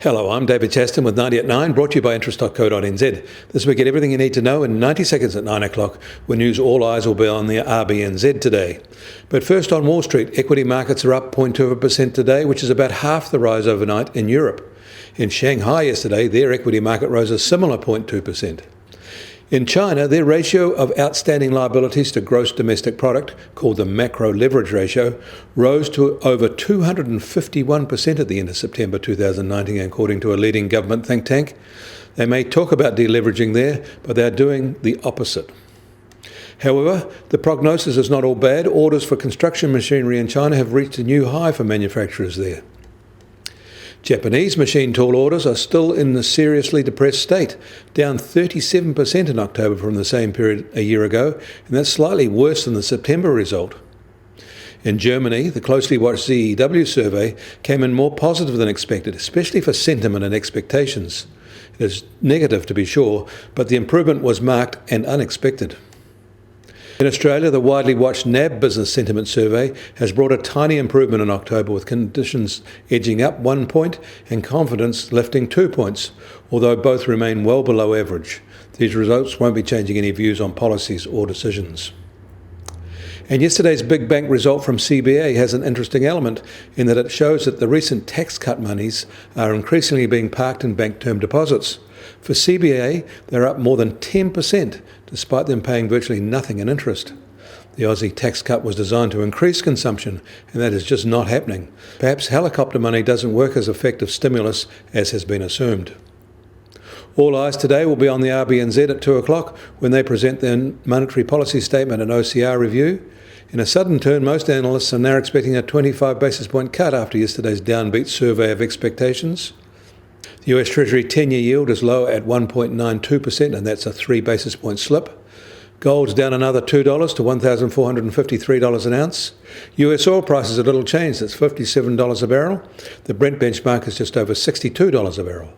Hello, I'm David Chaston with 90 at 9, brought to you by interest.co.nz. This week, get everything you need to know in 90 seconds at 9 o'clock, when news all eyes will be on the RBNZ today. But first on Wall Street, equity markets are up 0.2% today, which is about half the rise overnight in Europe. In Shanghai yesterday, their equity market rose a similar 0.2%. In China, their ratio of outstanding liabilities to gross domestic product, called the macro leverage ratio, rose to over 251% at the end of September 2019, according to a leading government think tank. They may talk about deleveraging there, but they are doing the opposite. However, the prognosis is not all bad. Orders for construction machinery in China have reached a new high for manufacturers there. Japanese machine tool orders are still in a seriously depressed state, down 37% in October from the same period a year ago, and that's slightly worse than the September result. In Germany, the closely watched ZEW survey came in more positive than expected, especially for sentiment and expectations. It is negative to be sure, but the improvement was marked and unexpected. In Australia, the widely watched NAB Business Sentiment Survey has brought a tiny improvement in October, with conditions edging up 1 point and confidence lifting 2 points, although both remain well below average. These results won't be changing any views on policies or decisions. And yesterday's big bank result from CBA has an interesting element in that it shows that the recent tax cut monies are increasingly being parked in bank term deposits. For CBA, they're up more than 10%, despite them paying virtually nothing in interest. The Aussie tax cut was designed to increase consumption, and that is just not happening. Perhaps helicopter money doesn't work as effective stimulus as has been assumed. All eyes today will be on the RBNZ at 2 o'clock when they present their monetary policy statement and OCR review. In a sudden turn, most analysts are now expecting a 25 basis point cut after yesterday's downbeat survey of expectations. The US Treasury 10-year yield is low at 1.92%, and that's a 3 basis point slip. Gold's down another $2 to $1,453 an ounce. US oil prices are little changed, it's $57 a barrel. The Brent benchmark is just over $62 a barrel.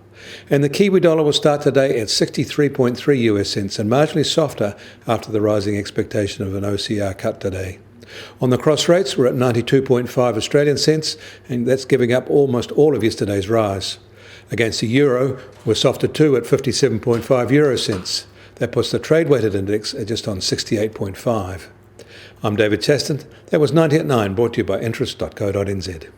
And the Kiwi dollar will start today at 63.3 US cents, and marginally softer after the rising expectation of an OCR cut today. On the cross rates, we're at 92.5 Australian cents, and that's giving up almost all of yesterday's rise. Against the euro, we're softer too at 57.5 euro cents. That puts the trade-weighted index at just on 68.5. I'm David Chaston. That was 90 at 9, brought to you by interest.co.nz.